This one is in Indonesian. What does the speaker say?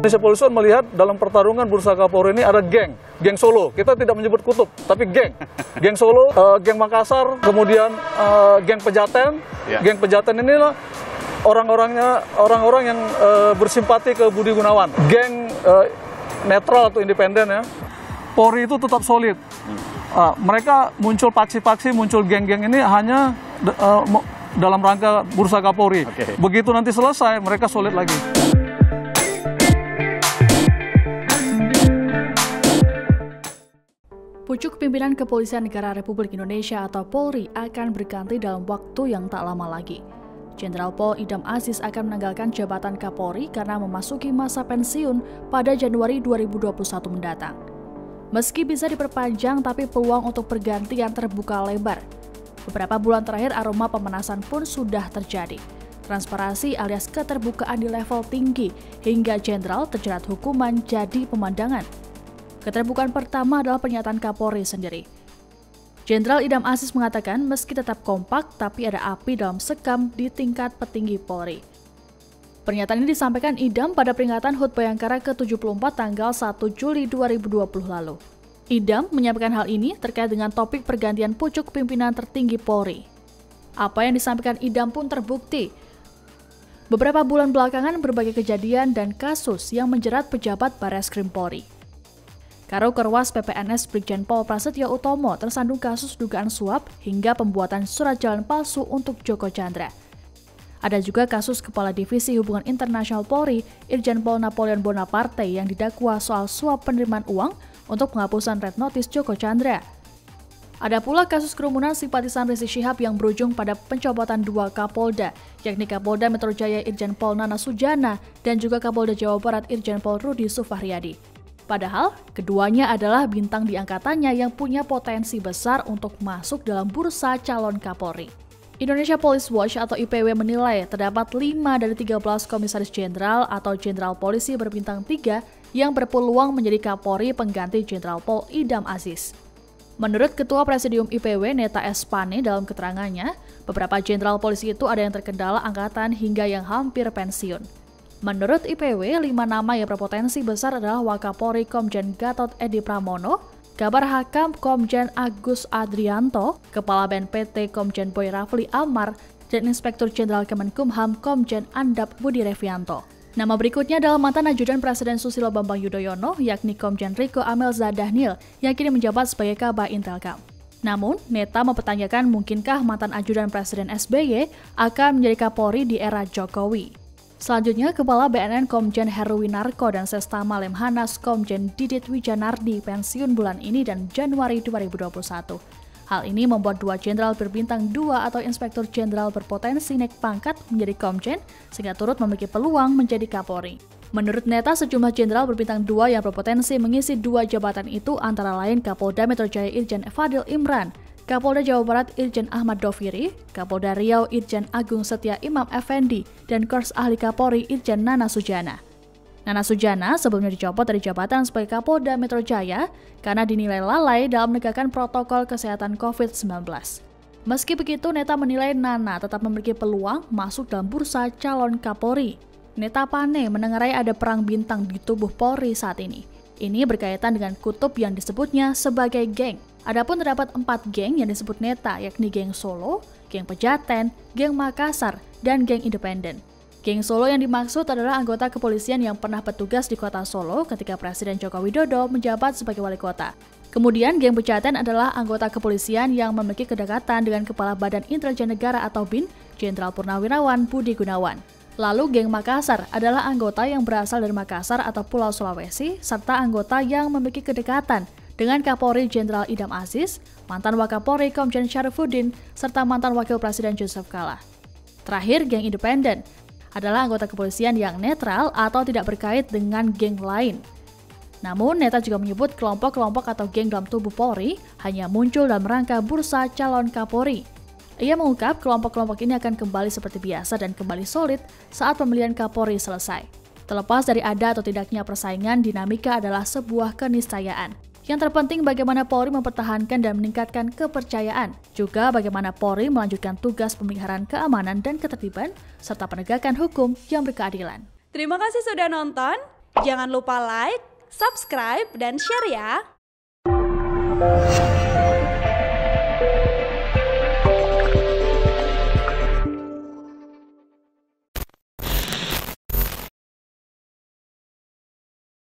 Indonesia Polisi melihat dalam pertarungan bursa Kapolri ini ada geng Solo. Kita tidak menyebut kutub, tapi geng Solo, geng Makassar, kemudian geng Pejaten. Geng Pejaten inilah orang-orang yang bersimpati ke Budi Gunawan. Geng netral atau independen ya. Polri itu tetap solid. Mereka muncul paksi-paksi, muncul geng-geng ini hanya dalam rangka bursa Kapolri. Begitu nanti selesai, mereka solid lagi. Pucuk pimpinan Kepolisian Negara Republik Indonesia atau Polri akan berganti dalam waktu yang tak lama lagi. Jenderal Pol Idam Aziz akan meninggalkan jabatan Kapolri karena memasuki masa pensiun pada Januari 2021 mendatang. Meski bisa diperpanjang, tapi peluang untuk pergantian terbuka lebar. Beberapa bulan terakhir aroma pemanasan pun sudah terjadi. Transparansi alias keterbukaan di level tinggi hingga jenderal terjerat hukuman jadi pemandangan. Keterbukaan pertama adalah pernyataan Kapolri sendiri. Jenderal Idam Aziz mengatakan meski tetap kompak, tapi ada api dalam sekam di tingkat petinggi Polri. Pernyataan ini disampaikan Idam pada peringatan HUT Bayangkara ke-74 tanggal 1 Juli 2020 lalu. Idam menyampaikan hal ini terkait dengan topik pergantian pucuk pimpinan tertinggi Polri. Apa yang disampaikan Idam pun terbukti. Beberapa bulan belakangan berbagai kejadian dan kasus yang menjerat pejabat Barreskrim Polri. Karo Kerwas PPNS Brigjen Pol Prasetyo Utomo tersandung kasus dugaan suap hingga pembuatan surat jalan palsu untuk Joko Chandra. Ada juga kasus Kepala Divisi Hubungan Internasional Polri, Irjen Pol Napoleon Bonaparte yang didakwa soal suap penerimaan uang untuk penghapusan Red Notice Joko Chandra. Ada pula kasus kerumunan simpatisan Rizik Syihab yang berujung pada pencopotan 2 Kapolda, yakni Kapolda Metro Jaya Irjen Pol Nana Sujana dan juga Kapolda Jawa Barat Irjen Pol Rudi Sufahriyadi. Padahal, keduanya adalah bintang di angkatannya yang punya potensi besar untuk masuk dalam bursa calon Kapolri. Indonesia Police Watch atau IPW menilai terdapat 5 dari 13 komisaris jenderal atau jenderal polisi berbintang 3 yang berpeluang menjadi Kapolri pengganti Jenderal Pol Idam Aziz. Menurut Ketua Presidium IPW Neta S. Pane dalam keterangannya, beberapa jenderal polisi itu ada yang terkendala angkatan hingga yang hampir pensiun. Menurut IPW, 5 nama yang berpotensi besar adalah Wakapolri Komjen Gatot Edi Pramono, Kabar Hakam Komjen Agus Adrianto, Kepala BNPT Komjen Boy Rafli Amar, dan Inspektur Jenderal Kemenkumham Komjen Andap Budi Revianto. Nama berikutnya adalah mantan ajudan Presiden Susilo Bambang Yudhoyono, yakni Komjen Riko Amelza Dhanil, yang kini menjabat sebagai Kabah Intelkam. Namun, Neta mempertanyakan mungkinkah mantan ajudan Presiden SBY akan menjadi Kapolri di era Jokowi. Selanjutnya, Kepala BNN Komjen Heruwinarko dan Sestama Lemhanas Komjen Didit Wijanardi pensiun bulan ini dan Januari 2021. Hal ini membuat 2 jenderal berbintang 2 atau inspektur jenderal berpotensi naik pangkat menjadi komjen sehingga turut memiliki peluang menjadi Kapolri. Menurut Neta, sejumlah jenderal berbintang 2 yang berpotensi mengisi 2 jabatan itu antara lain Kapolda Metro Jaya Irjen Fadil Imran, Kapolda Jawa Barat Irjen Ahmad Doviri, Kapolda Riau Irjen Agung Setia Imam Effendi, dan Kors Ahli Kapolri Irjen Nana Sujana. Nana Sujana sebelumnya dicopot dari jabatan sebagai Kapolda Metro Jaya karena dinilai lalai dalam menegakkan protokol kesehatan COVID-19. Meski begitu, Neta menilai Nana tetap memiliki peluang masuk dalam bursa calon Kapolri. Neta Pane menengarai ada perang bintang di tubuh Polri saat ini. Ini berkaitan dengan kutub yang disebutnya sebagai geng. Adapun terdapat 4 geng yang disebut Neta, yakni geng Solo, geng Pejaten, geng Makassar, dan geng Independen. Geng Solo yang dimaksud adalah anggota kepolisian yang pernah bertugas di kota Solo ketika Presiden Joko Widodo menjabat sebagai wali kota. Kemudian geng Pejaten adalah anggota kepolisian yang memiliki kedekatan dengan Kepala Badan Intelijen Negara atau BIN, Jenderal Purnawirawan Budi Gunawan. Lalu geng Makassar adalah anggota yang berasal dari Makassar atau Pulau Sulawesi, serta anggota yang memiliki kedekatan dengan Kapolri Jenderal Idam Aziz, mantan Wakapolri Komjen Syarifuddin, serta mantan Wakil Presiden Yusuf Kala. Terakhir, geng Independen adalah anggota kepolisian yang netral atau tidak berkait dengan geng lain. Namun, Neta juga menyebut kelompok-kelompok atau geng dalam tubuh Polri hanya muncul dalam rangka bursa calon Kapolri. Ia mengungkap kelompok-kelompok ini akan kembali seperti biasa dan kembali solid saat pemilihan Kapolri selesai. Terlepas dari ada atau tidaknya persaingan, dinamika adalah sebuah keniscayaan. Yang terpenting bagaimana Polri mempertahankan dan meningkatkan kepercayaan, juga bagaimana Polri melanjutkan tugas pemeliharaan keamanan dan ketertiban, serta penegakan hukum yang berkeadilan. Terima kasih sudah nonton. Jangan lupa like, subscribe, dan share ya!